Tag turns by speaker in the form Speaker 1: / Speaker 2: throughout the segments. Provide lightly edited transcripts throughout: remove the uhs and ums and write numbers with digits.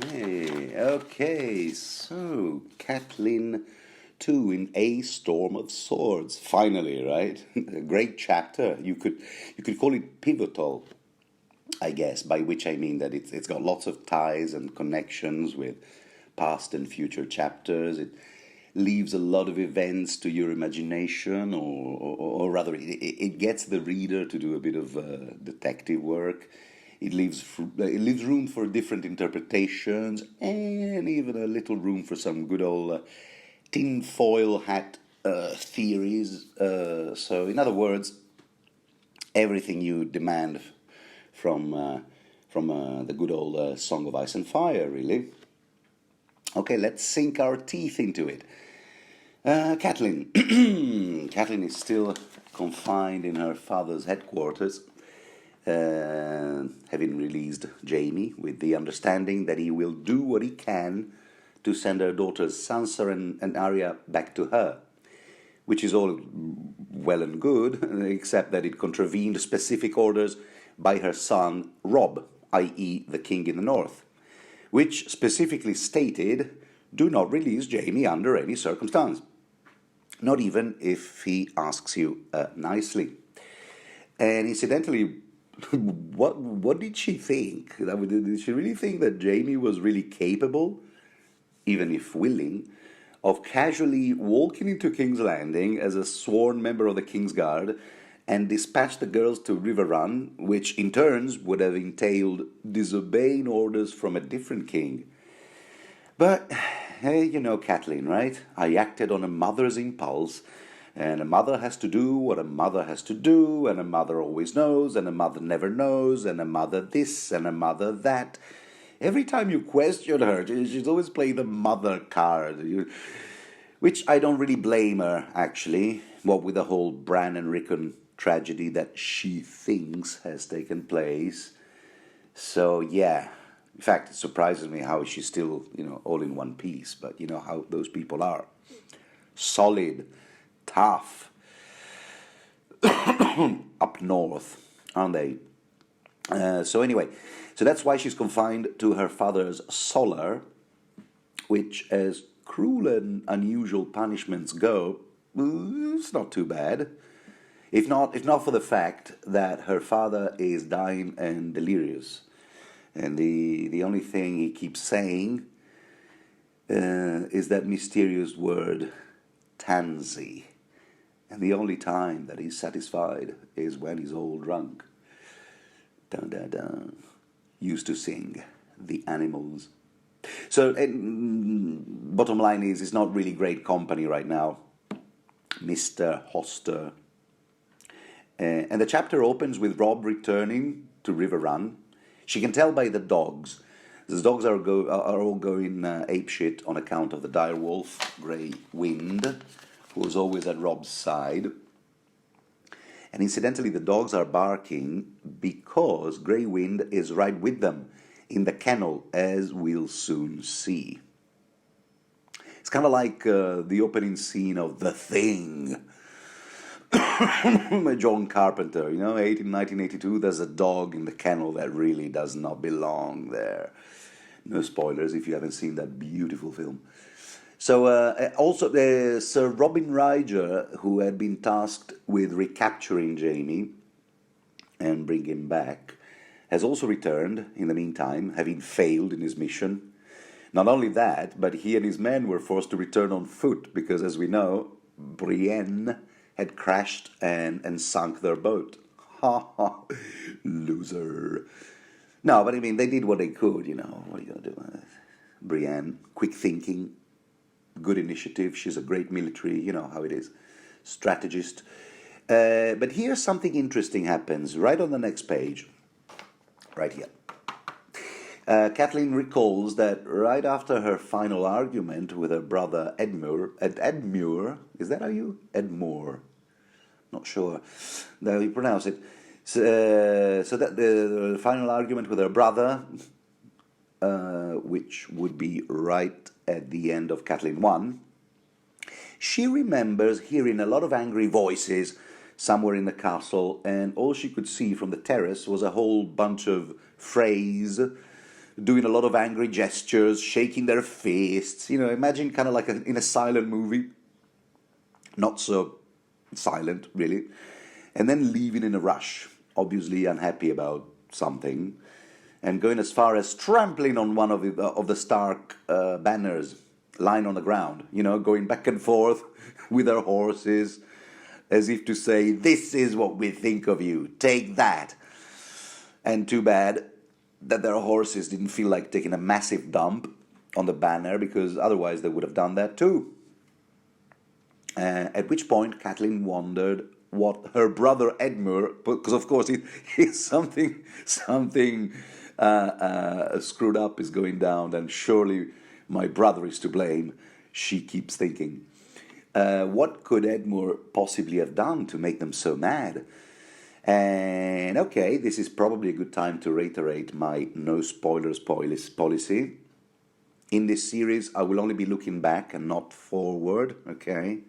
Speaker 1: Okay, so Catelyn 2 in A Storm of Swords. Finally, right? A great chapter. You could call it pivotal, I guess, by which I mean that it's got lots of ties and connections with past and future chapters. It leaves a lot of events to your imagination, or rather, it gets the reader to do a bit of detective work. It leaves room for different interpretations and even a little room for some good old tinfoil hat theories. So, in other words, everything you demand from the good old Song of Ice and Fire, really. Okay, let's sink our teeth into it. Catelyn. Catelyn is still confined in her father's headquarters, having released Jaime with the understanding that he will do what he can to send her daughters Sansa and Arya back to her, which is all well and good, except that it contravened specific orders by her son Robb, i.e. the king in the north, which specifically stated, do not release Jaime under any circumstance, not even if he asks you nicely. And incidentally, what did she think? Did she really think that Jaime was really capable, even if willing, of casually walking into King's Landing as a sworn member of the King's Guard and dispatch the girls to River Run, which in turns would have entailed disobeying orders from a different king? But, hey, you know Catelyn, right? I acted on a mother's impulse, and a mother has to do what a mother has to do, and a mother always knows, and a mother never knows, and a mother this, and a mother that. Every time you question her, she's always playing the mother card, which I don't really blame her, actually, what with the whole Bran and Rickon tragedy that she thinks has taken place. So, yeah. In fact, it surprises me how she's still, all in one piece, but you know how those people are. Solid, tough, up north, aren't they? So anyway, so that's why she's confined to her father's solar, which, as cruel and unusual punishments go, it's not too bad. If not for the fact that her father is dying and delirious, and the only thing he keeps saying is that mysterious word, tansy. And the only time that he's satisfied is when he's all drunk. Dun, dun, dun. Used to sing the animals. So, bottom line is, it's not really great company right now, Mr. Hoster. And the chapter opens with Robb returning to River Run. She can tell by the dogs. The dogs are all going apeshit on account of the direwolf, Grey Wind, who was always at Robb's side. And incidentally, the dogs are barking because Grey Wind is right with them in the kennel, as we'll soon see. It's kind of like the opening scene of The Thing, John Carpenter, 1982, there's a dog in the kennel that really does not belong there. No spoilers if you haven't seen that beautiful film. So also Sir Robin Ryger, who had been tasked with recapturing Jaime and bringing him back, has also returned in the meantime, having failed in his mission. Not only that, but he and his men were forced to return on foot because, as we know, Brienne had crashed and sunk their boat. Ha ha, loser. No, but I mean, they did what they could, What are you going to do? Brienne, quick thinking, good initiative. She's a great military, you know how it is, strategist. But here something interesting happens right on the next page, right here. Catelyn recalls that right after her final argument with her brother Edmure, is that how you? Edmure, not sure how you pronounce it. So that the final argument with her brother, which would be right at the end of Catelyn 1, she remembers hearing a lot of angry voices somewhere in the castle, and all she could see from the terrace was a whole bunch of Freys doing a lot of angry gestures, shaking their fists. Imagine kind of like in a silent movie, not so silent really, and then leaving in a rush, obviously unhappy about something, and going as far as trampling on one of the Stark banners lying on the ground, going back and forth with their horses, as if to say, "This is what we think of you, take that." And too bad that their horses didn't feel like taking a massive dump on the banner, because otherwise they would have done that too. At which point Catelyn wondered what her brother Edmure, because of course he's something screwed up is going down, and surely my brother is to blame, she keeps thinking. What could Edmure possibly have done to make them so mad? And okay, this is probably a good time to reiterate my no spoilers policy. In this series, I will only be looking back and not forward, okay?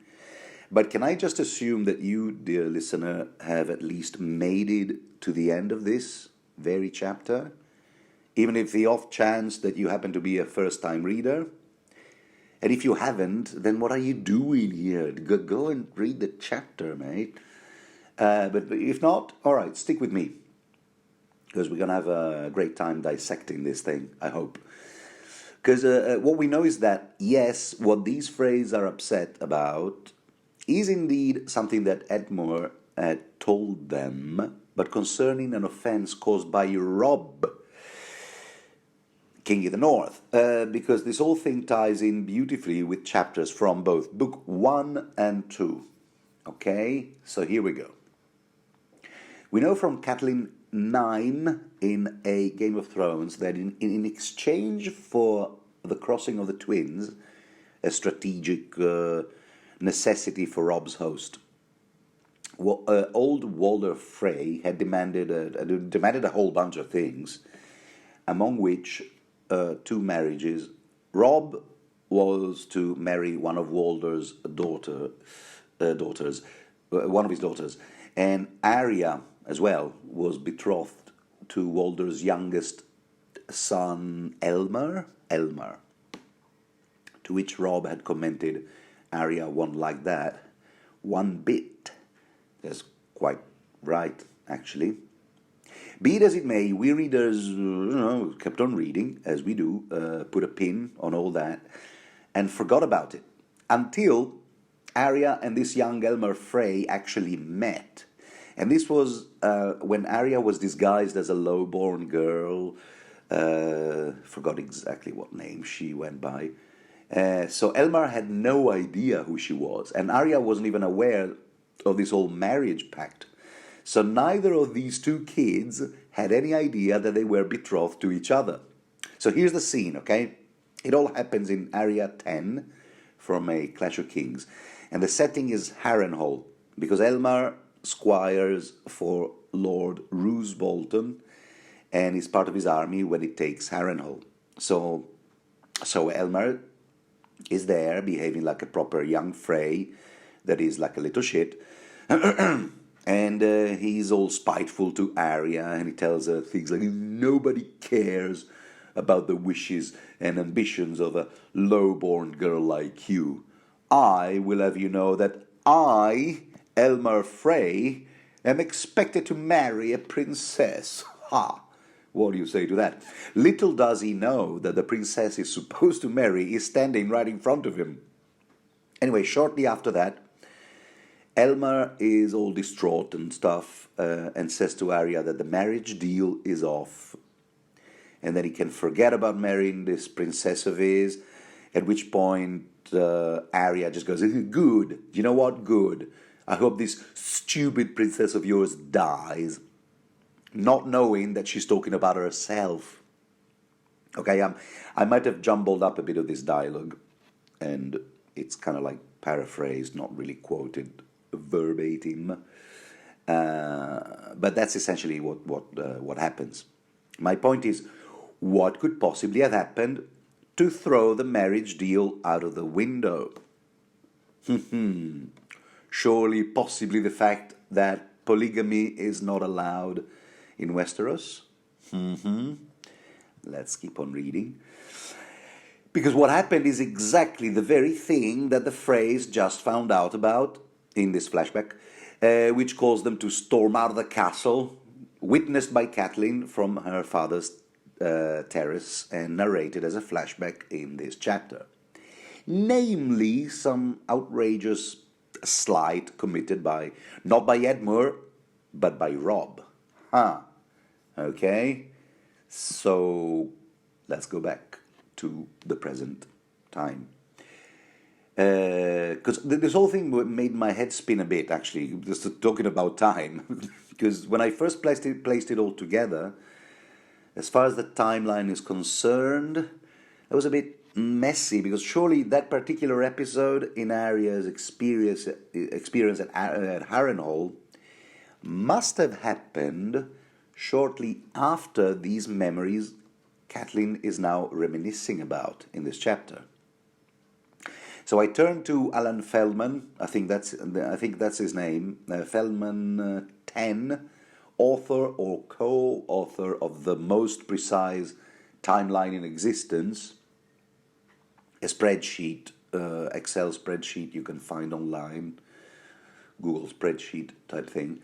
Speaker 1: But can I just assume that you, dear listener, have at least made it to the end of this very chapter? Even if the off chance that you happen to be a first-time reader? And if you haven't, then what are you doing here? Go and read the chapter, mate. But if not, all right, stick with me, because we're going to have a great time dissecting this thing, I hope. Because what we know is that, yes, what these Freys are upset about is indeed something that Edmure had told them, but concerning an offence caused by Robb, King of the North, because this whole thing ties in beautifully with chapters from both Book 1 and 2. Okay, so here we go. We know from Catelyn 9 in A Game of Thrones that in exchange for the crossing of the twins, a strategic necessity for Robb's host, old Walder Frey had demanded a whole bunch of things, among which 2 marriages. Robb was to marry one of Walder's daughters, one of his daughters, and Arya as well was betrothed to Walder's youngest son, Elmer, to which Robb had commented, "Arya won't like that one bit." That's quite right, actually. Be it as it may, we readers kept on reading, as we do, put a pin on all that, and forgot about it, until Arya and this young Elmer Frey actually met. And this was when Arya was disguised as a low-born girl, forgot exactly what name she went by. So Elmer had no idea who she was, and Arya wasn't even aware of this whole marriage pact. So neither of these 2 kids had any idea that they were betrothed to each other. So here's the scene, okay? It all happens in Area 10 from A Clash of Kings. And the setting is Harrenhal, because Elmar squires for Lord Roose Bolton and is part of his army when it takes Harrenhal. So Elmar is there behaving like a proper young Frey that is like a little shit. And he's all spiteful to Arya, and he tells her things like, "Nobody cares about the wishes and ambitions of a low-born girl like you. I will have you know that I, Elmer Frey, am expected to marry a princess." Ha! What do you say to that? Little does he know that the princess he's supposed to marry is standing right in front of him. Anyway, shortly after that, Elmer is all distraught and stuff, and says to Arya that the marriage deal is off, and that he can forget about marrying this princess of his, at which point Arya just goes, "Good, you know what, good. I hope this stupid princess of yours dies," not knowing that she's talking about herself. Okay, I might have jumbled up a bit of this dialogue, and it's kind of like paraphrased, not really quoted verbatim, but that's essentially what happens. My point is, what could possibly have happened to throw the marriage deal out of the window? Surely, possibly the fact that polygamy is not allowed in Westeros. Let's keep on reading. Because what happened is exactly the very thing that the Freys just found out about in this flashback, which caused them to storm out of the castle, witnessed by Catelyn from her father's terrace and narrated as a flashback in this chapter. Namely, some outrageous slight committed by, not by Edmure, but by Robb. Okay? So, let's go back to the present time. Because this whole thing made my head spin a bit, actually, just talking about time. Because when I first placed it all together, as far as the timeline is concerned, it was a bit messy, because surely that particular episode in Arya's experience at Harrenhal must have happened shortly after these memories Catelyn is now reminiscing about in this chapter. So I turned to Alan Feldman, I think that's his name, Feldman 10, author or co-author of the most precise timeline in existence, a spreadsheet, Excel spreadsheet you can find online, Google spreadsheet type thing,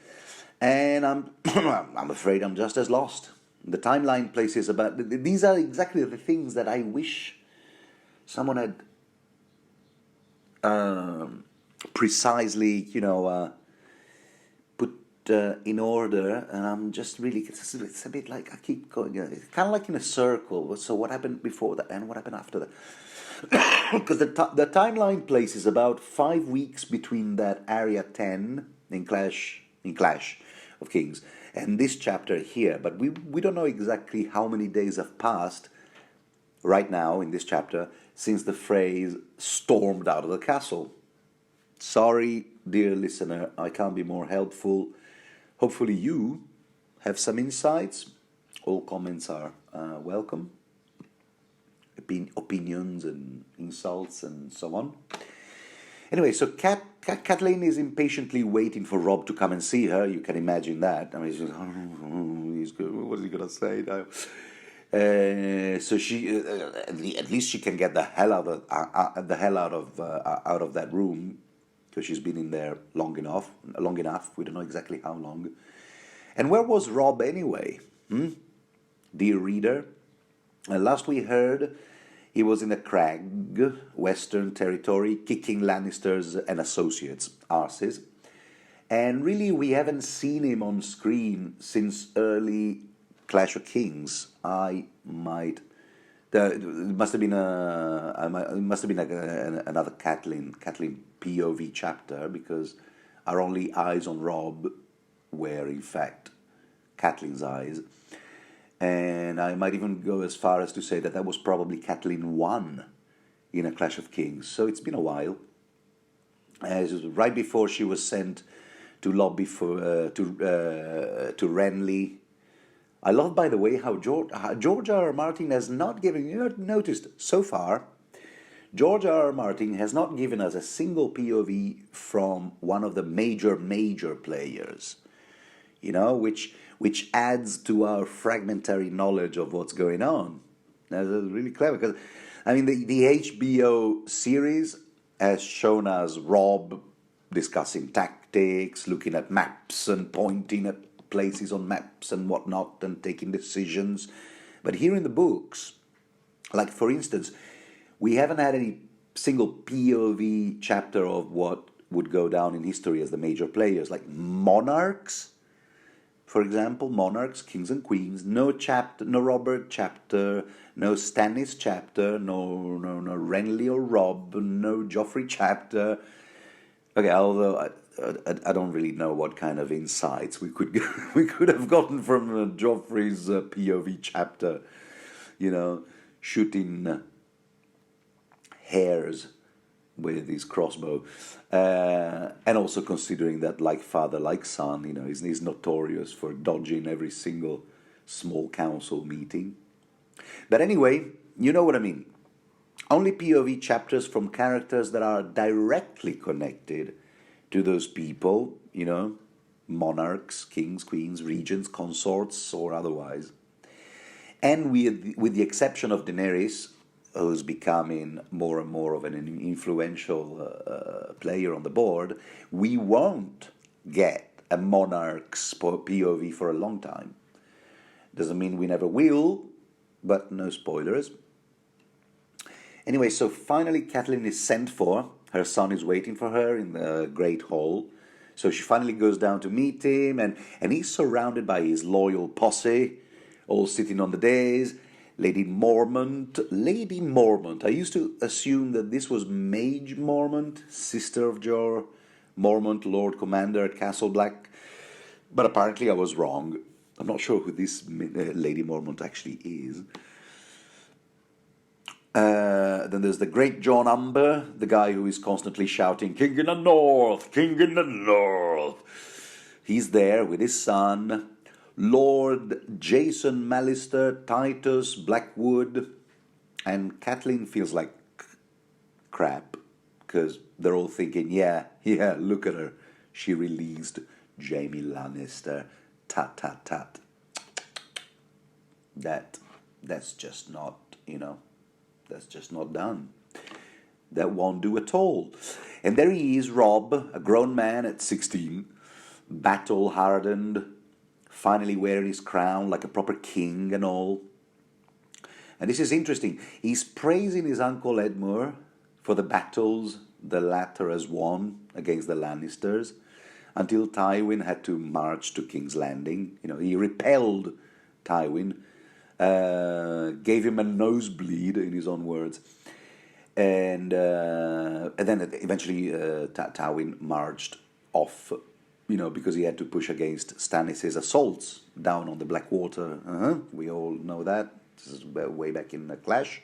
Speaker 1: and I'm afraid I'm just as lost. The timeline places about these are exactly the things that I wish someone had precisely, put in order, and I'm just really, it's a bit like I keep going, it's kind of like in a circle. So what happened before that and what happened after that? Because the timeline places about 5 weeks between that Area 10 in Clash of Kings and this chapter here, but we don't know exactly how many days have passed right now in this chapter since the Freys stormed out of the castle. Sorry, dear listener, I can't be more helpful. Hopefully you have some insights. All comments are welcome. Opinions and insults and so on. Anyway, so Catelyn is impatiently waiting for Robb to come and see her. You can imagine that. I mean, he's good. What is he gonna say now? So she, at least she can get the hell out of that room, because she's been in there long enough. We don't know exactly how long. And where was Robb anyway? Dear reader, last we heard, he was in the Crag, Western Territory, kicking Lannisters and associates' arses. And really, we haven't seen him on screen since early Clash of Kings. It must have been another Catelyn POV chapter, because our only eyes on Robb were in fact Catelyn's eyes. And I might even go as far as to say that was probably Catelyn 1 in A Clash of Kings. So it's been a while. Right before she was sent to lobby for to Renly. I love, by the way, how George R. R. Martin has not given... You noticed so far, George R. R. Martin has not given us a single POV from one of the major players. Which adds to our fragmentary knowledge of what's going on. That's really clever, because, I mean, the HBO series has shown us Robb discussing tactics, looking at maps and pointing at places on maps and whatnot and taking decisions. But here in the books, like for instance, we haven't had any single POV chapter of what would go down in history as the major players, like monarchs. For example, monarchs, kings and queens, no Robert chapter, no Stannis chapter, no Renly or Robb, no Joffrey chapter. Okay, although I don't really know what kind of insights we could have gotten from Joffrey's POV chapter, shooting hares with his crossbow, and also considering that, like father, like son, he's notorious for dodging every single small council meeting. But anyway, you know what I mean. Only POV chapters from characters that are directly connected to those people, monarchs, kings, queens, regents, consorts, or otherwise. And with the exception of Daenerys, who's becoming more and more of an influential player on the board, we won't get a monarch's POV for a long time. Doesn't mean we never will, but no spoilers. Anyway, so finally Catelyn is sent for. Her son is waiting for her in the Great Hall. So she finally goes down to meet him, and he's surrounded by his loyal posse, all sitting on the dais. Lady Mormont. I used to assume that this was Mage Mormont, sister of Jorah Mormont, Lord Commander at Castle Black. But apparently I was wrong. I'm not sure who this Lady Mormont actually is. Then there's the great John Umber, the guy who is constantly shouting, "King in the North! King in the North!" He's there with his son, Lord Jason Mallister, Titus Blackwood, and Catelyn feels like crap, because they're all thinking, yeah, look at her. She released Jaime Lannister. Tut, tut, tut. That's just not, that's just not done. That won't do at all. And there he is, Robb, a grown man at 16, battle-hardened, finally wearing his crown like a proper king and all. And this is interesting. He's praising his uncle Edmure for the battles the latter has won against the Lannisters, until Tywin had to march to King's Landing. He repelled Tywin, gave him a nosebleed, in his own words. And then eventually Tywin marched off, because he had to push against Stannis' assaults down on the Blackwater. We all know that. This is way back in the Clash.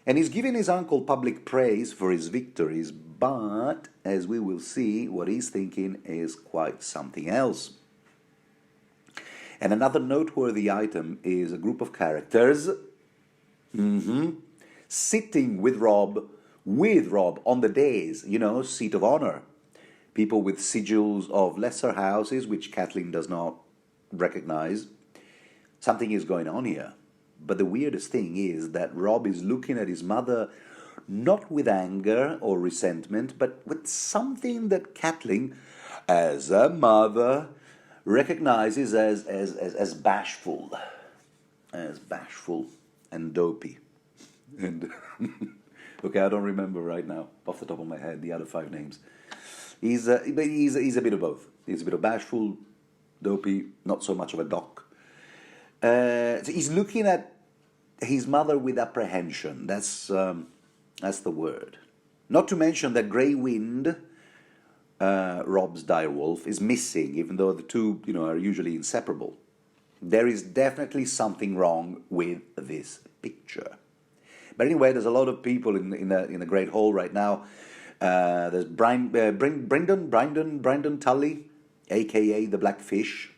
Speaker 1: And he's giving his uncle public praise for his victories, but, as we will see, what he's thinking is quite something else. And another noteworthy item is a group of characters sitting with Robb on the dais, seat of honor. People with sigils of lesser houses, which Catelyn does not recognize. Something is going on here. But the weirdest thing is that Robb is looking at his mother not with anger or resentment, but with something that Catelyn, as a mother, recognizes as bashful. As bashful and dopey. And okay, I don't remember right now, off the top of my head, the other 5 names. He's a bit of both. He's a bit of bashful, dopey, not so much of a doc. So he's looking at his mother with apprehension. That's the word. Not to mention that Grey Wind, Robb's direwolf, is missing, even though the two, are usually inseparable. There is definitely something wrong with this picture. But anyway, there's a lot of people in the Great Hall right now. There's Bryndon Tully, a.k.a. the Blackfish.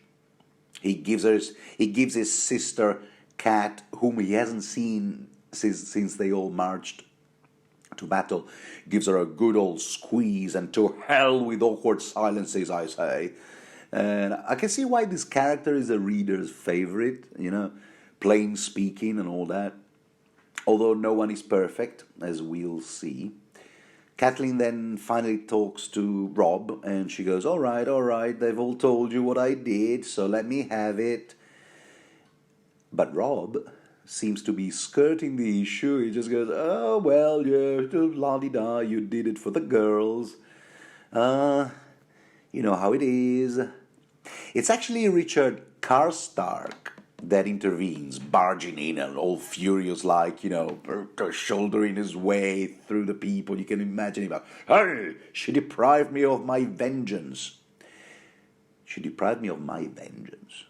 Speaker 1: He gives his sister Cat, whom he hasn't seen since they all marched to battle, gives her a good old squeeze, and to hell with awkward silences, I say. And I can see why this character is a reader's favorite, plain speaking and all that. Although no one is perfect, as we'll see. Catelyn then finally talks to Robb, and she goes, all right, they've all told you what I did, so let me have it. But Robb seems to be skirting the issue. He just goes, oh, well, yeah, la-di-da, you did it for the girls. You know how it is. It's actually Richard Karstark that intervenes, barging in and all furious, like, shouldering his way through the people. You can imagine him, hey, she deprived me of my vengeance. She deprived me of my vengeance.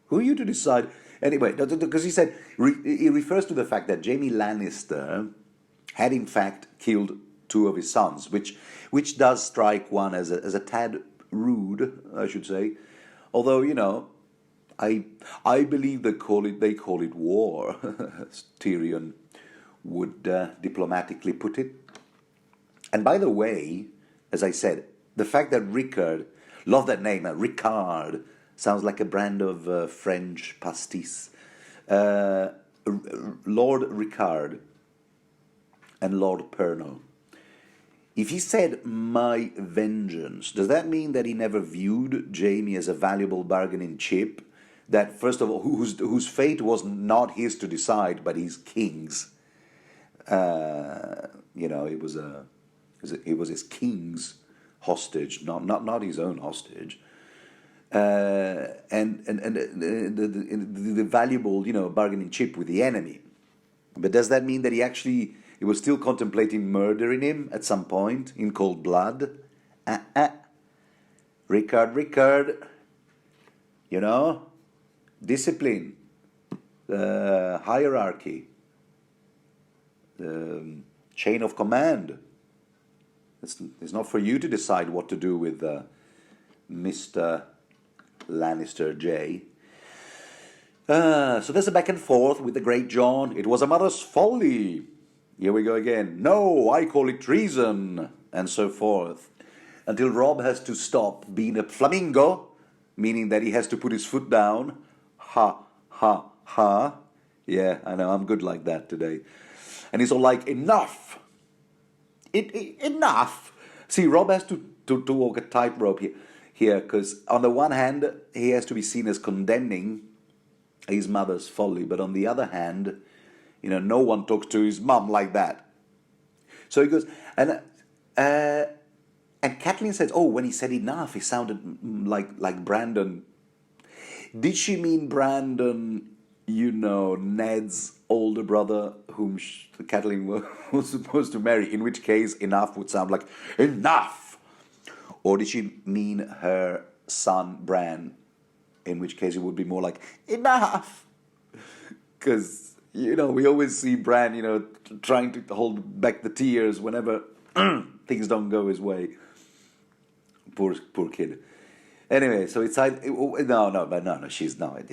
Speaker 1: Who are you to decide? Anyway, because he said, he refers to the fact that Jaime Lannister had in fact killed 2 of his sons, which does strike one as a tad rude, I should say. Although, I believe they call it war, as Tyrion would diplomatically put it. And by the way, as I said, the fact that Rickard, love that name, Ricard, sounds like a brand of French pastis. Lord Ricard and Lord Perno. If he said, "my vengeance," does that mean that he never viewed Jaime as a valuable bargaining chip? That, first of all, whose fate was not his to decide, but his king's. It was his king's hostage, not his own hostage. And the valuable, bargaining chip with the enemy. But does that mean that he was still contemplating murdering him at some point in cold blood? Ricard, discipline, hierarchy, chain of command. It's not for you to decide what to do with Mr. Lannister J. So there's a back and forth with the great John. It was a mother's folly. Here we go again. No, I call it treason, and so forth. Until Robb has to stop being a flamingo, meaning that he has to put his foot down. Ha, ha, ha. Yeah, I know, I'm good like that today. And he's all like, enough. Enough. See, Robb has to walk a tightrope here, because on the one hand, he has to be seen as condemning his mother's folly, but on the other hand, no one talks to his mum like that. So he goes, and Catelyn says, oh, when he said enough, he sounded like Brandon. Did she mean Brandon, Ned's older brother, whom Catelyn was supposed to marry, in which case enough would sound like enough? Or did she mean her son, Bran, in which case it would be more like enough? Because, we always see Bran, trying to hold back the tears whenever things don't go his way. Poor kid. Anyway, so it's it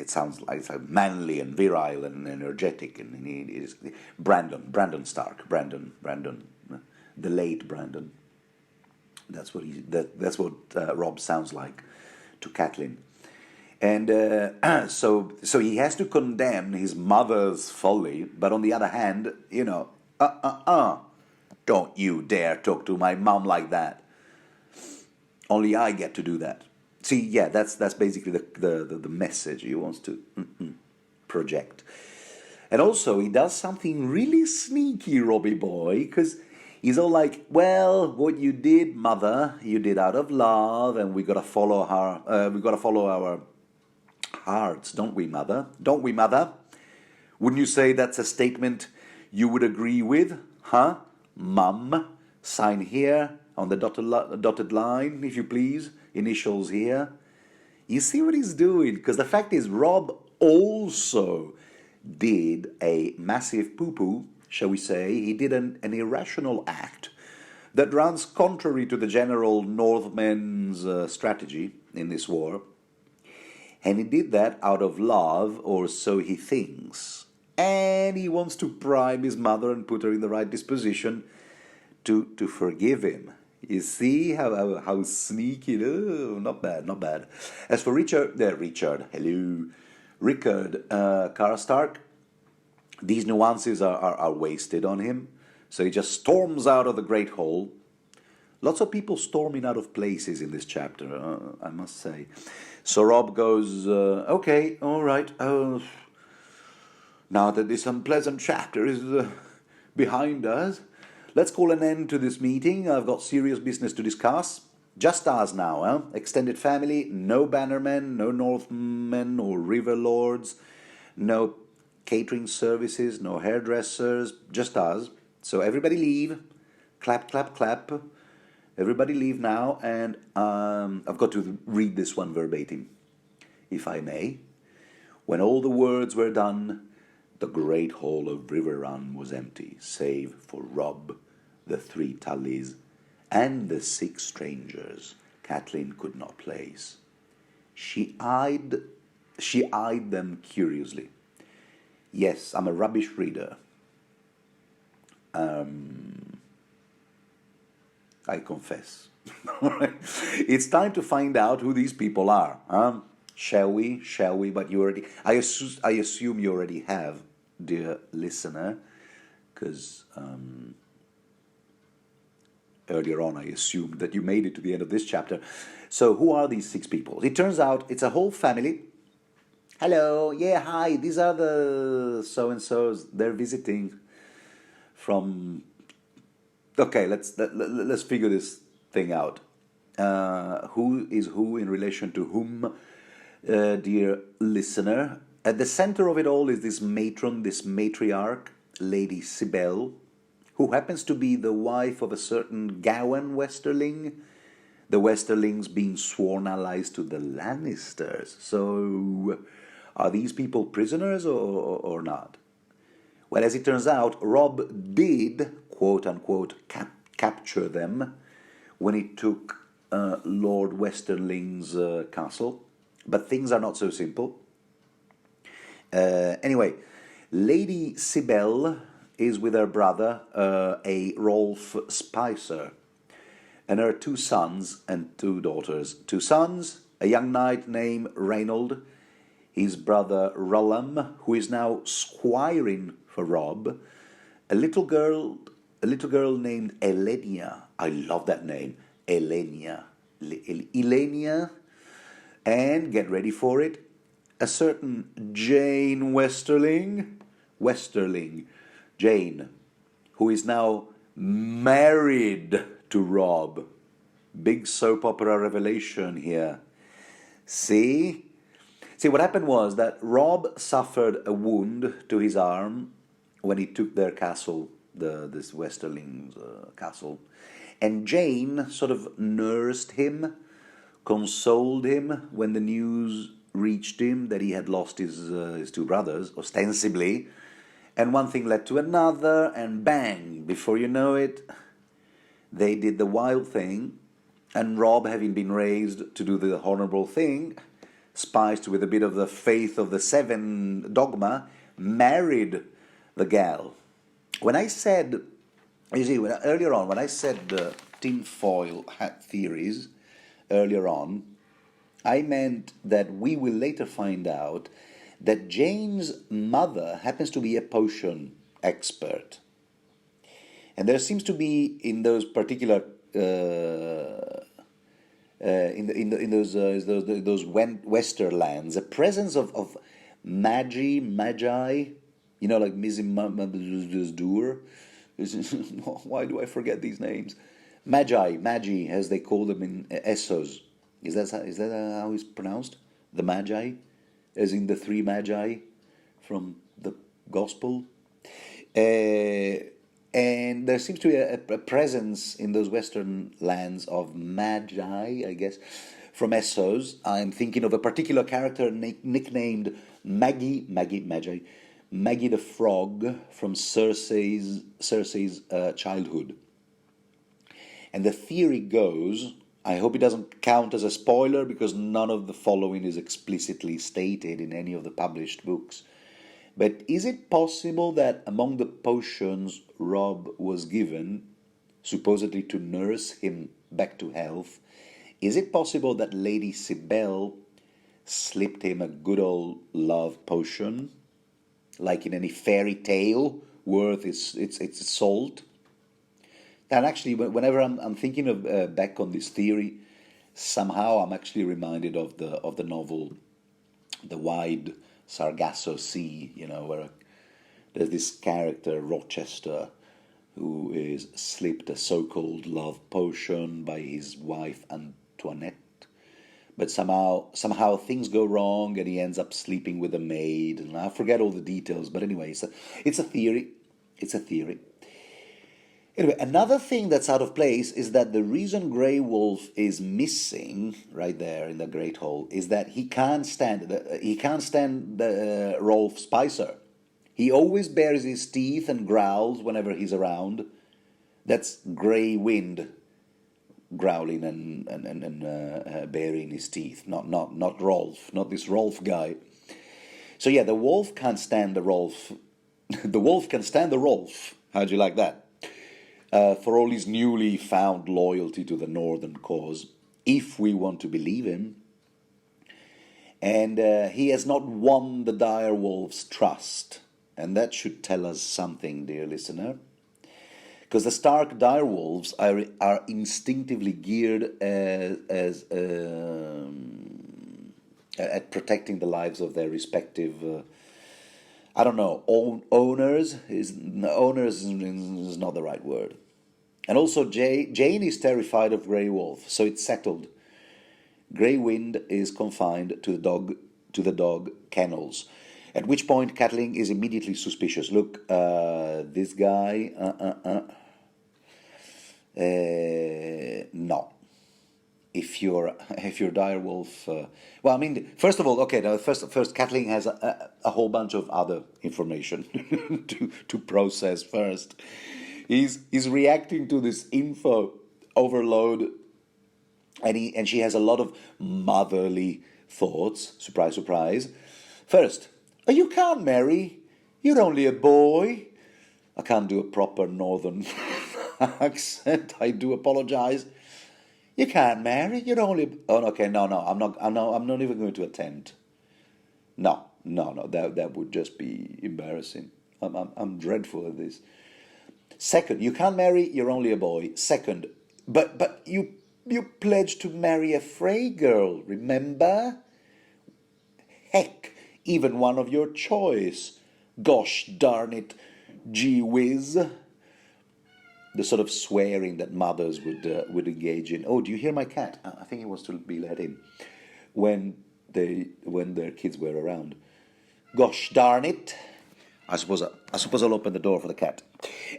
Speaker 1: sounds like it's manly and virile and energetic, and he is Brandon Stark, Brandon, the late Brandon. That's what Robb sounds like to Catelyn, and so he has to condemn his mother's folly, but on the other hand, don't you dare talk to my mom like that. Only I get to do that. See, yeah, that's basically the message he wants to project. And also, he does something really sneaky, Robbie boy, because he's all like, well, what you did, mother, you did out of love, and we got to follow our hearts, don't we, mother? Don't we, mother? Wouldn't you say that's a statement you would agree with, huh? Mum, sign here on the dotted line, if you please. Initials here. You see what he's doing? Because the fact is, Robb also did a massive poo-poo, shall we say. He did an irrational act that runs contrary to the general Northmen's strategy in this war. And he did that out of love, or so he thinks. And he wants to prime his mother and put her in the right disposition to forgive him. You see how sneaky? Oh, not bad. As for Rickard Karstark, these nuances are wasted on him. So he just storms out of the Great Hall. Lots of people storming out of places in this chapter, I must say. So Robb goes, okay, all right. Now that this unpleasant chapter is behind us, let's call an end to this meeting. I've got serious business to discuss. Just us now, huh? Extended family, no bannermen, no Northmen or river lords, no catering services, no hairdressers, just us. So everybody leave. Clap, clap, clap. Everybody leave now, and I've got to read this one verbatim, if I may. When all the words were done, the great hall of River Run was empty, save for Robb, the 3 Tullys, and the 6 strangers Catelyn could not place. She eyed them curiously. Yes, I'm a rubbish reader. I confess. It's time to find out who these people are. Shall we? Shall we? But you already. I assume you already have, dear listener, because earlier on I assumed that you made it to the end of this chapter. So who are these 6 people? It turns out it's a whole family. Hello, yeah, hi. These are the so and so's. They're visiting from. Okay, let's figure this thing out. Who is who in relation to whom, dear listener? At the center of it all is this matron, this matriarch, Lady Sibel, who happens to be the wife of a certain Gawain Westerling, the Westerlings being sworn allies to the Lannisters. So, are these people prisoners or not? Well, as it turns out, Rob did, quote unquote, capture them when he took Lord Westerling's castle. But things are not so simple. Anyway, Lady Sibel is with her brother, a Rolf Spicer, and her 2 sons and 2 daughters. 2 sons, a young knight named Reynold, his brother Rolam, who is now squiring for Rob, a little girl named Elenia. I love that name, Elenia. Elenia, and get ready for it, a certain Jane Westerling, Jane, who is now married to Rob. Big soap opera revelation here. See, what happened was that Rob suffered a wound to his arm when he took their castle, this Westerling's castle. And Jane sort of nursed him, consoled him when the news reached him that he had lost his 2 brothers, ostensibly. And one thing led to another, and bang, before you know it, they did the wild thing. And Rob, having been raised to do the honorable thing, spiced with a bit of the faith of the 7 dogma, married the gal. When I said, you see, earlier on, when I said the tinfoil hat theories, earlier on, I meant that we will later find out that Jane's mother happens to be a potion expert. And there seems to be in those particular in those Westerlands a presence of magi, like Mizimdur. Why do I forget these names? Magi, as they call them in ASOS. Is that how it's pronounced? The Magi, as in the 3 Magi from the Gospel. And there seems to be a presence in those Western lands of Magi, I guess, from Essos. I'm thinking of a particular character nicknamed Maggie the Frog from Cersei's childhood. And the theory goes, I hope it doesn't count as a spoiler because none of the following is explicitly stated in any of the published books. But is it possible that among the potions Rob was given, supposedly to nurse him back to health, is it possible that Lady Sibel slipped him a good old love potion, like in any fairy tale worth its salt? And actually, whenever I'm thinking of back on this theory, somehow I'm actually reminded of the novel, The Wide Sargasso Sea, where there's this character, Rochester, who is slipped a so-called love potion by his wife Antoinette. But somehow things go wrong and he ends up sleeping with a maid. And I forget all the details, but anyway, it's a theory. It's a theory. Anyway, another thing that's out of place is that the reason Grey Wolf is missing right there in the Great Hall is that he can't stand the Rolf Spicer. He always bares his teeth and growls whenever he's around. That's Grey Wind growling and baring his teeth, not Rolf, not this Rolf guy. So yeah, the wolf can't stand the Rolf. The wolf can stand the Rolf. How'd you like that? For all his newly found loyalty to the Northern cause, if we want to believe him. And he has not won the dire wolf's trust. And that should tell us something, dear listener. Because the Stark direwolves are instinctively geared at protecting the lives of their respective, I don't know, owners. Owners is not the right word. And also Jane is terrified of Grey Wolf, so it's settled. Grey Wind is confined to the dog kennels. At which point Catelyn is immediately suspicious. Look, this guy, no. If you're direwolf, well, I mean, first of all, okay. Now, first, Catelyn has a whole bunch of other information to process first. He's reacting to this info overload, and she has a lot of motherly thoughts. Surprise, surprise. First, oh, you can't marry. You're only a boy. I can't do a proper northern accent. I do apologize. You can't marry. You're only. Oh, okay. No. I'm not even going to attempt. No. That would just be embarrassing. I'm dreadful at this. Second, you can't marry. You're only a boy. Second, but you pledged to marry a Frey girl. Remember? Heck, even one of your choice. Gosh darn it, gee whiz. The sort of swearing that mothers would engage in. Oh, do you hear my cat? I think he wants to be let in. When their kids were around. Gosh darn it. I suppose I'll open the door for the cat.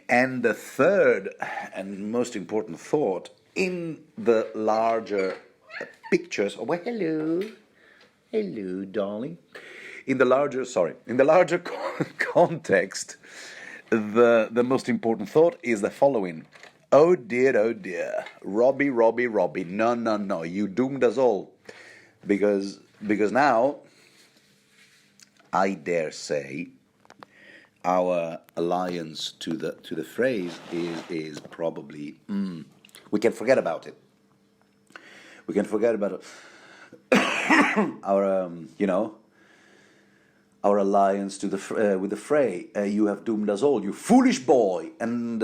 Speaker 1: And the third and most important thought in the larger pictures. Oh, well, hello, darling. In the larger context, the most important thought is the following. Oh dear, Robbie, no, you doomed us all. Because now, I dare say, our alliance to the phrase is probably, we can forget about it. We can forget about our, our alliance to with the fray. You have doomed us all, you foolish boy. And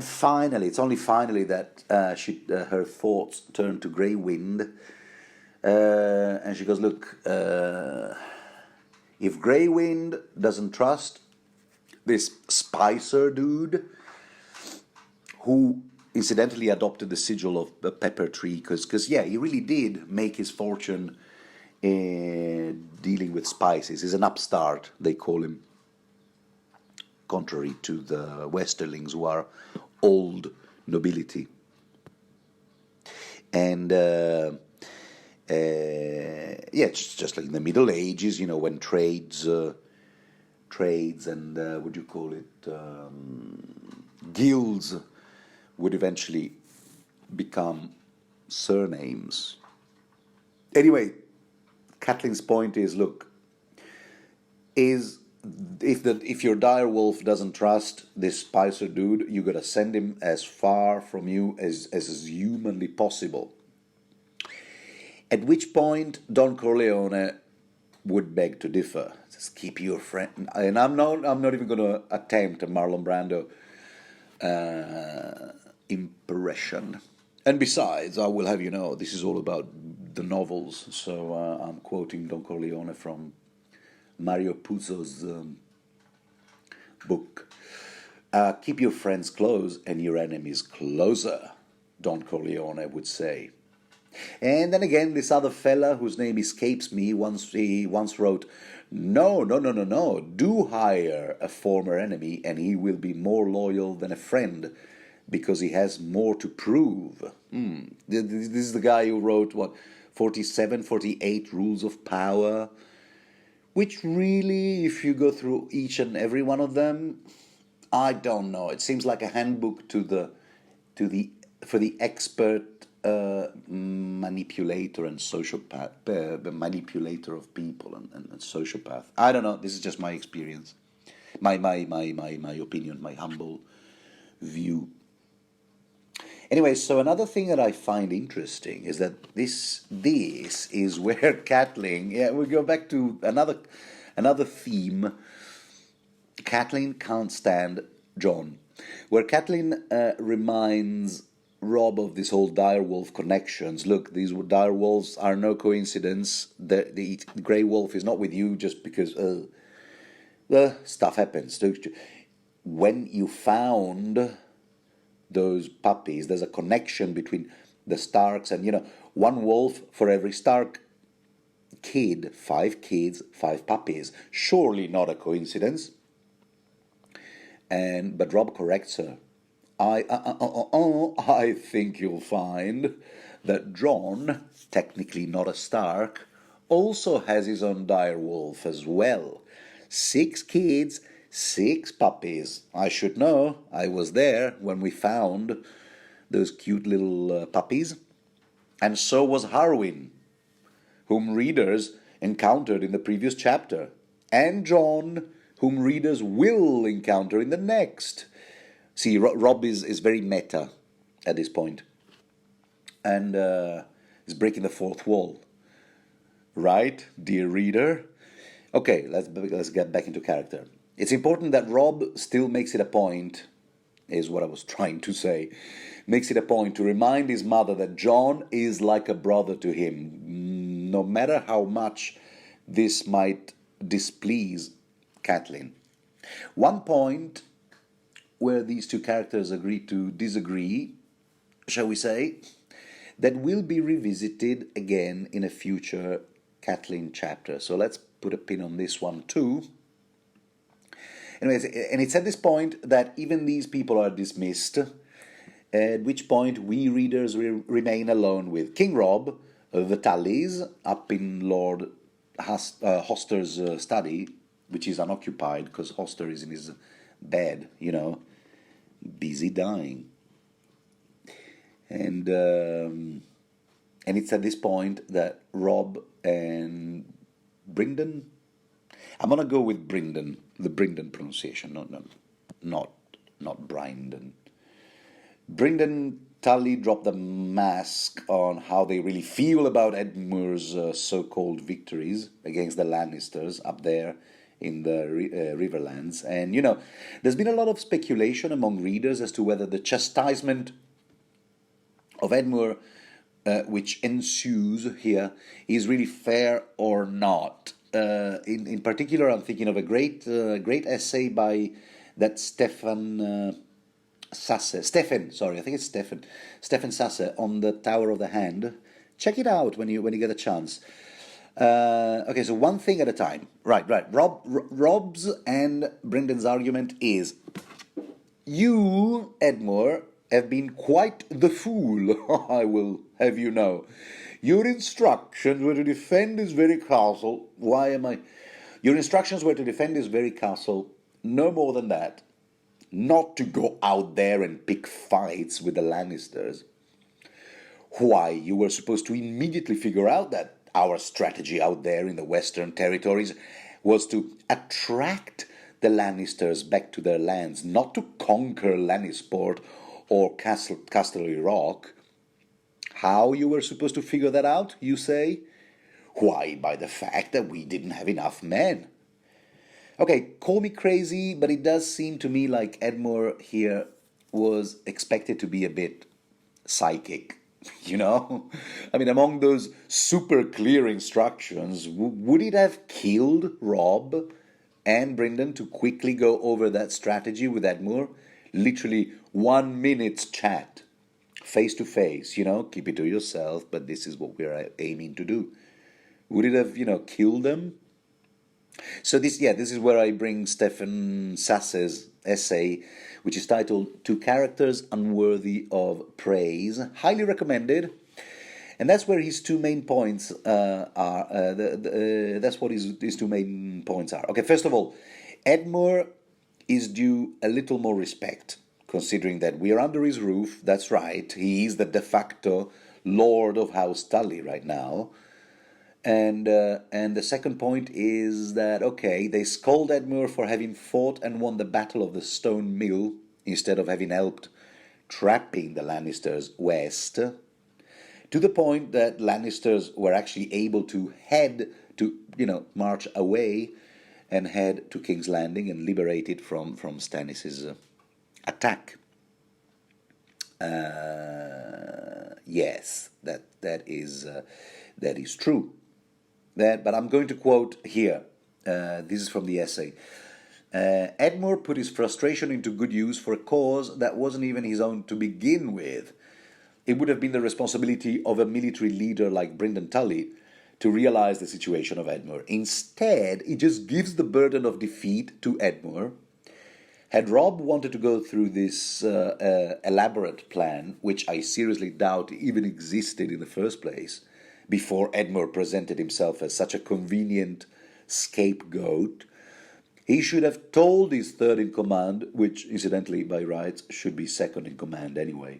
Speaker 1: finally, it's only finally that her thoughts turn to Grey Wind, and she goes, look, if Grey Wind doesn't trust this Spicer dude, who incidentally adopted the sigil of the Pepper Tree, because he really did make his fortune dealing with spices. He's an upstart, they call him, contrary to the Westerlings, who are old nobility. And it's just like in the Middle Ages, when trades and what do you call it, guilds would eventually become surnames. Anyway, Catelyn's point is, look, if your dire wolf doesn't trust this Spicer dude, you gotta send him as far from you as humanly possible. At which point Don Corleone would beg to differ. Just keep your friend, and I'm not even going to attempt a Marlon Brando impression. And besides, I will have you know, this is all about the novels, so I'm quoting Don Corleone from Mario Puzo's book. Keep your friends close and your enemies closer, Don Corleone would say. And then again, this other fella, whose name escapes me, once wrote, No, do hire a former enemy and he will be more loyal than a friend because he has more to prove. This is the guy who wrote, 47, 48 Rules of Power, which really, if you go through each and every one of them, I don't know. It seems like a handbook for the expert manipulator and sociopath, manipulator of people and sociopath. I don't know. This is just my experience, my opinion, my humble view. Anyway, so another thing that I find interesting is that this is where Catelyn, yeah, we go back to another theme. Catelyn can't stand Jon, where Catelyn reminds Rob of this whole direwolf connections. Look, these direwolves are no coincidence. The grey wolf is not with you just because the stuff happens. When you found those puppies, there's a connection between the Starks and, one wolf for every Stark kid, 5 kids, 5 puppies. Surely not a coincidence. But Rob corrects her. I think you'll find that Jon, technically not a Stark, also has his own direwolf as well. 6 kids, 6 puppies. I should know. I was there when we found those cute little puppies. And so was Harwin, whom readers encountered in the previous chapter. And Jon, whom readers will encounter in the next. See, Rob is very meta at this point. And is breaking the fourth wall. Right, dear reader? Okay, let's get back into character. It's important that Rob still makes it a point, is what I was trying to say, makes it a point to remind his mother that Jon is like a brother to him, no matter how much this might displease Catelyn. One point where these two characters agree to disagree, shall we say, that will be revisited again in a future Catelyn chapter. So let's put a pin on this one too. Anyways, and it's at this point that even these people are dismissed, at which point we readers remain alone with King Rob, the Tullys, up in Lord Hoster's study, which is unoccupied because Hoster is in his bed, busy dying. And it's at this point that Rob and Brynden, I'm gonna go with Brynden, the Brynden pronunciation, not Brynden. Brynden Tully dropped the mask on how they really feel about Edmure's so-called victories against the Lannisters up there in the Riverlands. And, there's been a lot of speculation among readers as to whether the chastisement of Edmure, which ensues here, is really fair or not. In particular, I'm thinking of a great essay by that Stefan Sasse, Stefan Sasse on the Tower of the Hand. Check it out when you get a chance. Okay, so one thing at a time. Right. Rob's and Brynden's argument is, you, Edmure, have been quite the fool, I will have you know. Your instructions were to defend this very castle. Your instructions were to defend this very castle, no more than that. Not to go out there and pick fights with the Lannisters. Why, you were supposed to immediately figure out that our strategy out there in the Western Territories was to attract the Lannisters back to their lands, not to conquer Lannisport or Casterly Rock. How you were supposed to figure that out, you say? Why, by the fact that we didn't have enough men. Okay, call me crazy, but it does seem to me like Edmure here was expected to be a bit psychic, I mean, among those super clear instructions, would it have killed Rob and Brynden to quickly go over that strategy with Edmure? Literally 1 minute's chat, face to face, keep it to yourself, but this is what we're aiming to do. Would it have, killed them? So this is where I bring Stefan Sasse's essay, which is titled "Two Characters Unworthy of Praise," highly recommended. And that's where his 2 main points are. That's what his 2 main points are. Okay, first of all, Edmure is due a little more respect, considering that we are under his roof. That's right, he is the de facto Lord of House Tully right now. And the second point is that, okay, they scold Edmure for having fought and won the Battle of the Stone Mill instead of having helped trapping the Lannisters west, to the point that Lannisters were actually able to march away and head to King's Landing and liberate it from Stannis' attack. Yes, that is true. But I'm going to quote here. This is from the essay. Edmure put his frustration into good use for a cause that wasn't even his own to begin with. It would have been the responsibility of a military leader like Brynden Tully to realize the situation of Edmure. Instead, he just gives the burden of defeat to Edmure. Had Robb wanted to go through this elaborate plan, which I seriously doubt even existed in the first place, before Edmure presented himself as such a convenient scapegoat, he should have told his third in command, which incidentally by rights should be second in command anyway.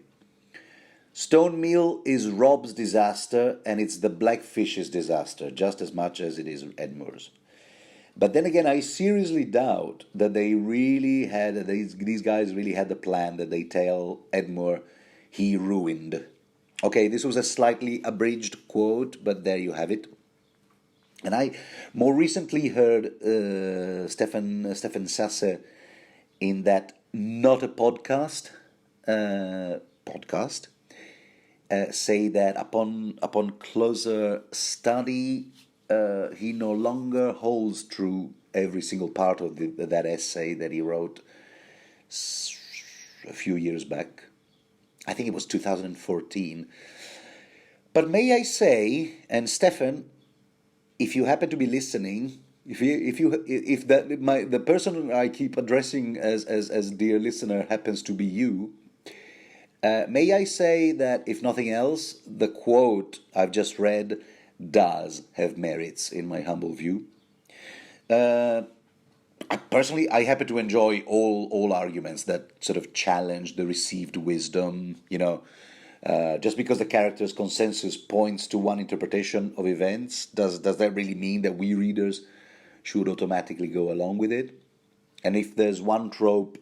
Speaker 1: Stonemeal is Robb's disaster, and it's the Blackfish's disaster, just as much as it is Edmure's. But then again, I seriously doubt that these guys really had the plan that they tell Edmure he ruined. Okay, this was a slightly abridged quote, but there you have it. And I more recently heard Stefan Sasse in that Not a Podcast say that upon closer study, he no longer holds true every single part of that essay that he wrote a few years back. I think it was 2014. But may I say, and Stefan, if you happen to be listening, if the person I keep addressing as dear listener happens to be you, may I say that if nothing else, the quote I've just read does have merits in my humble view. I happen to enjoy all arguments that sort of challenge the received wisdom. Just because the character's consensus points to one interpretation of events, does that really mean that we readers should automatically go along with it? And if there's one trope,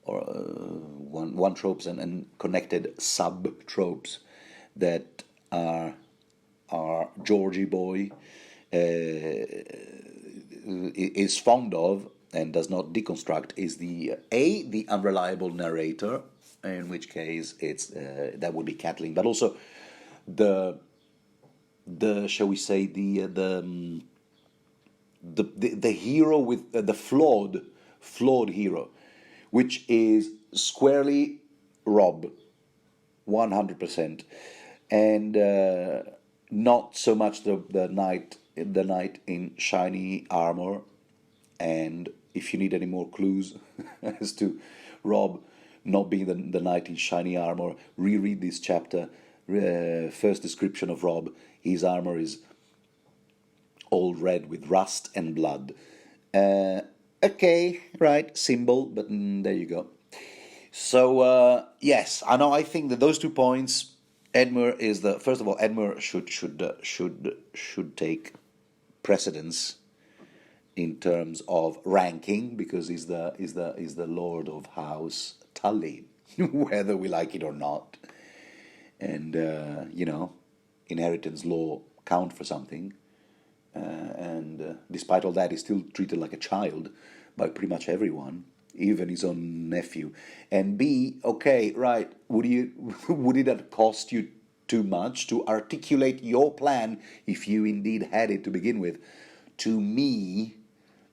Speaker 1: or one tropes and connected sub-tropes that are Georgie boy is fond of and does not deconstruct, is the unreliable narrator, in which case it's that would be Catelyn, but also the shall we say the hero with the flawed hero, which is squarely Robb, 100%, and not so much the knight in shiny armor. And if you need any more clues as to Robb not being the knight in shiny armor, reread this chapter. First description of Robb: his armor is all red with rust and blood. Okay, right, symbol, but there you go. So yes, I think that those 2 points, Edmure is first of all, Edmure should take precedence in terms of ranking, because he's the Lord of House Tully, whether we like it or not. And inheritance law count for something. And despite all that, he's still treated like a child by pretty much everyone, even his own nephew. And B, okay, right, would it have cost you too much to articulate your plan, if you indeed had it to begin with, to me,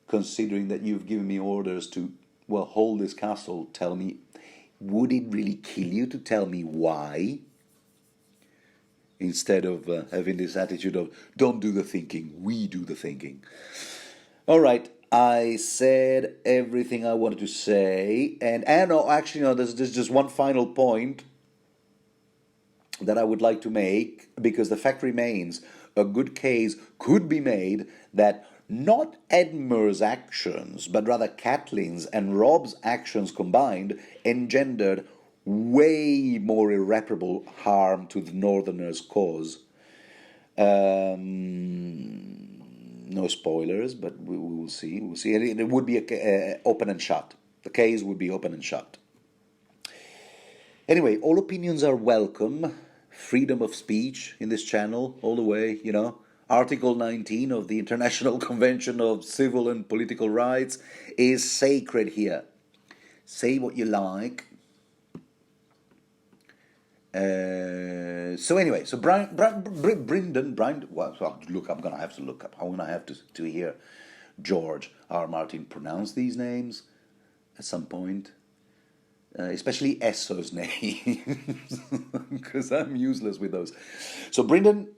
Speaker 1: considering that you've given me orders to, hold this castle? Tell me, would it really kill you to tell me why? Instead of having this attitude of, don't do the thinking, we do the thinking. All right, I said everything I wanted to say. And there's just one final point that I would like to make, because the fact remains, a good case could be made that not Edmure's actions, but rather Catelyn's and Robb's actions combined engendered way more irreparable harm to the Northerners' cause. No spoilers, but we will see. We'll see. It would be open and shut. The case would be open and shut. Anyway, all opinions are welcome. Freedom of speech in this channel, all the way, you know. Article 19 of the International Convention of Civil and Political Rights is sacred here. Say what you like. So anyway, so well, look, I'm gonna have to look up. I'm gonna have to hear George R. Martin pronounce these names at some point, especially ASOS names, because I'm useless with those. So Brynden,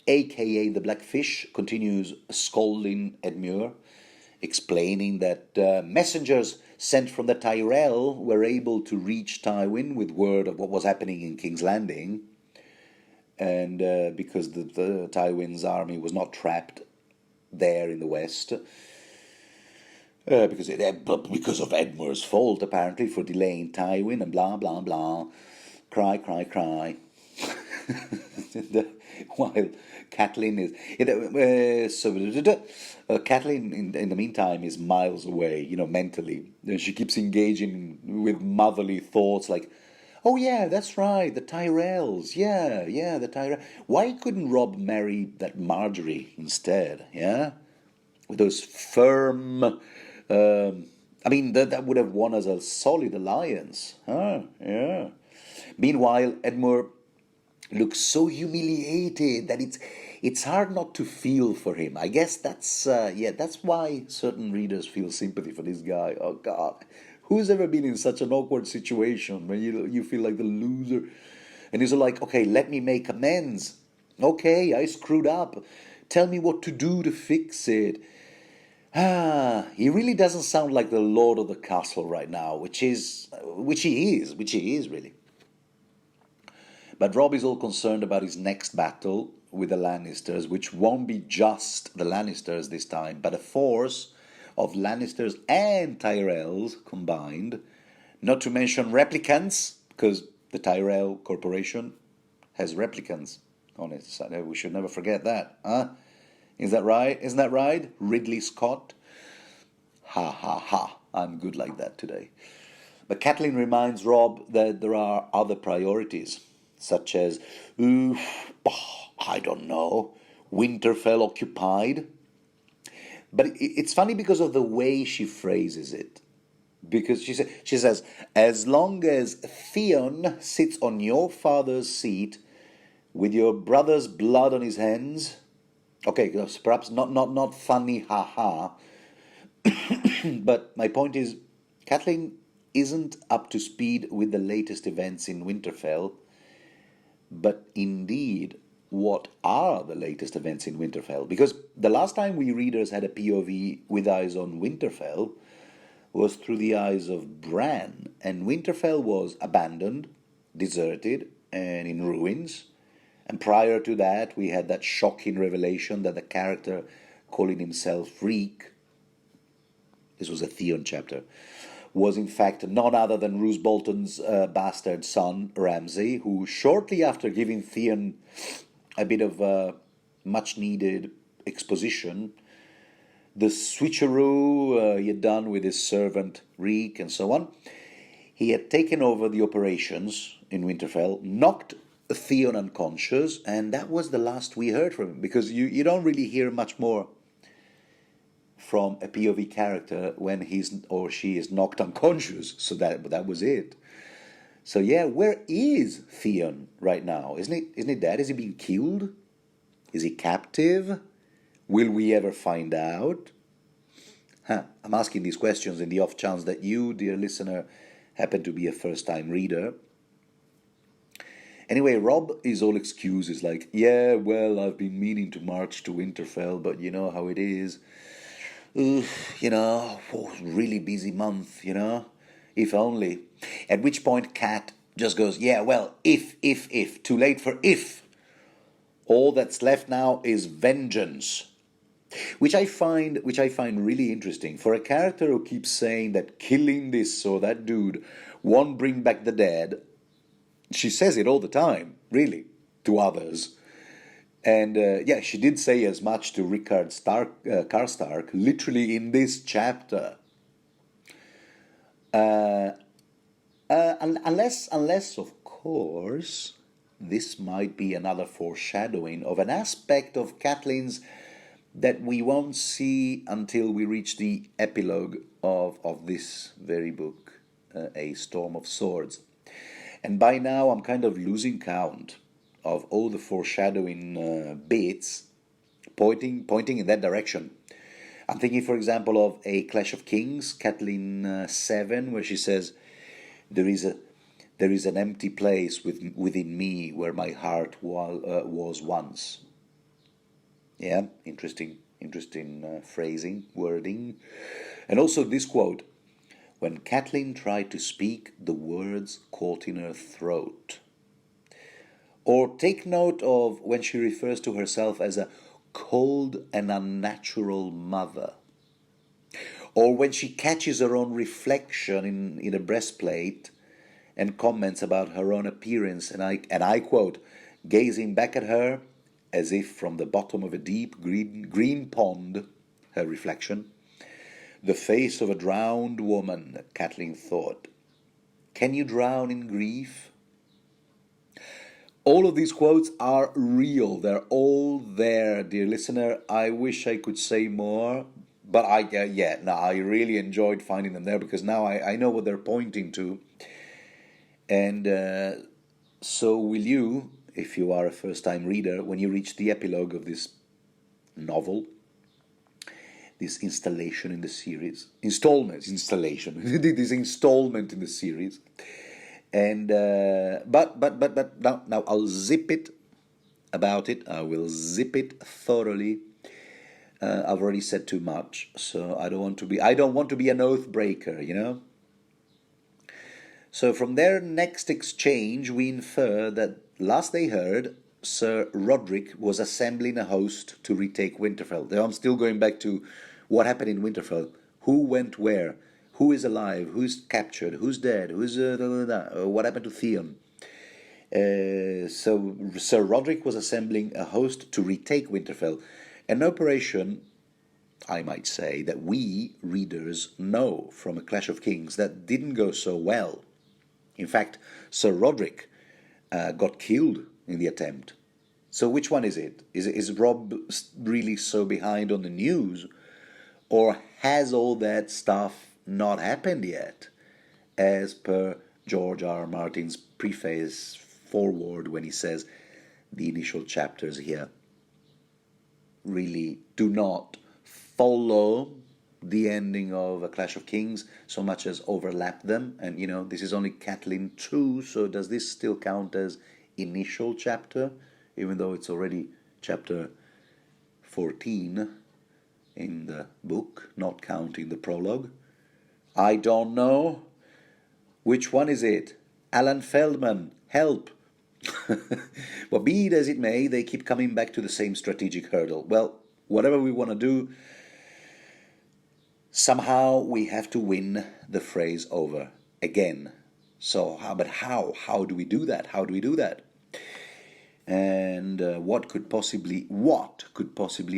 Speaker 1: aka the Blackfish, continues scolding Edmure, explaining that messengers sent from the Tyrell were able to reach Tywin with word of what was happening in King's Landing, and because the Tywin's army was not trapped there in the west, because of Edmure's fault apparently for delaying Tywin, and blah blah blah, cry. While Catelyn is Catelyn in the meantime is miles away, you know, mentally, and she keeps engaging with motherly thoughts like, oh yeah, that's right, the Tyrells, yeah, the Tyrell. Why couldn't Robb marry that Marjorie instead? Yeah, with those firm. I mean, that would have won us a solid alliance, huh? Yeah. Meanwhile, Edmure looks so humiliated that it's hard not to feel for him. I guess that's why certain readers feel sympathy for this guy. Oh God, who's ever been in such an awkward situation when you feel like the loser, and he's like, okay, let me make amends. Okay, I screwed up. Tell me what to do to fix it. He really doesn't sound like the Lord of the Castle right now, which he is really. But Robb is all concerned about his next battle with the Lannisters, which won't be just the Lannisters this time, but a force of Lannisters and Tyrells combined, not to mention replicants, because the Tyrell Corporation has replicants on it. So we should never forget that, huh? Is that right? Isn't that right? Ridley Scott? Ha ha ha. I'm good like that today. But Catelyn reminds Robb that there are other priorities, such as, I don't know, Winterfell occupied. But it's funny because of the way she phrases it. Because she says, as long as Theon sits on your father's seat with your brother's blood on his hands. Okay, perhaps not funny, ha. But my point is, Catelyn isn't up to speed with the latest events in Winterfell. But indeed, what are the latest events in Winterfell? Because the last time we readers had a POV with eyes on Winterfell was through the eyes of Bran, and Winterfell was abandoned, deserted, and in ruins. And prior to that, we had that shocking revelation that the character calling himself Reek, this was a Theon chapter, was in fact none other than Roose Bolton's bastard son, Ramsay, who shortly after giving Theon a bit of much-needed exposition, the switcheroo he had done with his servant Reek and so on, he had taken over the operations in Winterfell, knocked Theon unconscious, and that was the last we heard from him, because you don't really hear much more from a POV character when he's or she is knocked unconscious. So that was it. So yeah, where is Theon right now? Isn't it dead? Is he being killed? Is he captive? Will we ever find out? I'm asking these questions in the off chance that you, dear listener, happen to be a first-time reader. Anyway, Robb is all excuses like, yeah, well, I've been meaning to march to Winterfell, but you know how it is. Really busy month, if only. At which point Cat just goes, yeah, well, if, too late for if. All that's left now is vengeance. Which I find really interesting. For a character who keeps saying that killing this or that dude won't bring back the dead, she says it all the time, really, to others. And she did say as much to Rickard Karstark, literally in this chapter. Unless, of course, this might be another foreshadowing of an aspect of Catelyn's that we won't see until we reach the epilogue of this very book, A Storm of Swords. And by now I'm kind of losing count of all the foreshadowing bits pointing in that direction. I'm thinking, for example, of A Clash of Kings, Catelyn 7, where she says, there is an empty place within me where my heart was once. Yeah, interesting phrasing, wording. And also this quote, when Catelyn tried to speak, the words caught in her throat. Or take note of when she refers to herself as a cold and unnatural mother. Or when she catches her own reflection in a breastplate and comments about her own appearance, and I quote, gazing back at her as if from the bottom of a deep green pond, her reflection, the face of a drowned woman, Catelyn thought. Can you drown in grief? All of these quotes are real. They're all there, dear listener. I wish I could say more, but I really enjoyed finding them there because now I know what they're pointing to. And so will you, if you are a first-time reader, when you reach the epilogue of this novel, this installation in the series, this installment in the series. And but now I'll zip it about it. I will zip it thoroughly. I've already said too much, so I don't want to be an oath breaker, you know. So from their next exchange, we infer that last they heard, Sir Roderick was assembling a host to retake Winterfell. I'm still going back to what happened in Winterfell. Who went where? Who is alive? Who's captured? Who's dead? What happened to Theon? So Sir Roderick was assembling a host to retake Winterfell. An operation, I might say, that we readers know from A Clash of Kings that didn't go so well. In fact, Sir Roderick got killed in the attempt. So which one is it? Is Rob really so behind on the news? Or has all that stuff not happened yet, as per George R. Martin's preface forward when he says the initial chapters here really do not follow the ending of A Clash of Kings so much as overlap them. And, you know, this is only Catelyn 2, so does this still count as initial chapter, even though it's already chapter 14 in the book, not counting the prologue? I don't know. Which one is it? Alan Feldman, help. Well, be it as it may, they keep coming back to the same strategic hurdle. Well, whatever we want to do, somehow we have to win the phrase over again. So, how do we do that? How do we do that? And what could possibly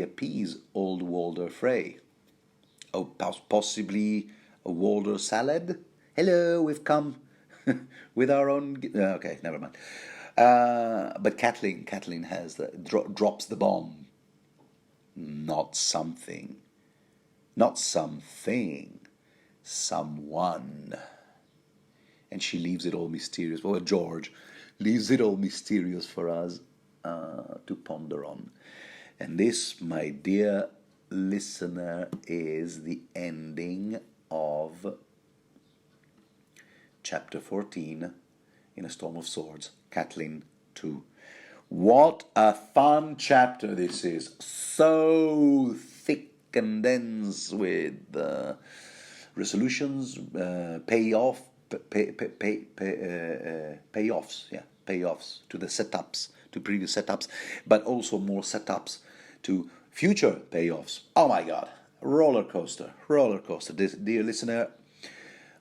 Speaker 1: appease old Walder Frey? Oh, possibly a Walder salad? Hello, we've come with our own... Okay, never mind. But Catelyn has drops the bomb. Not something. Someone. And she leaves it all mysterious. Well, George leaves it all mysterious for us to ponder on. And this, my dear listener, is the ending of chapter 14 in A Storm of Swords, Catelyn 2. What a fun chapter this is. So thick and dense with resolutions, payoffs to the setups, to previous setups, but also more setups to future payoffs. Oh my God, roller coaster. Dear listener,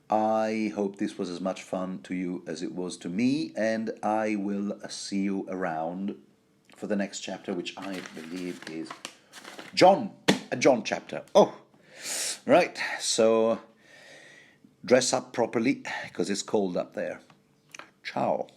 Speaker 1: I hope this was as much fun to you as it was to me, and I will see you around for the next chapter, which I believe is a John chapter. Oh, right. So dress up properly because it's cold up there. Ciao.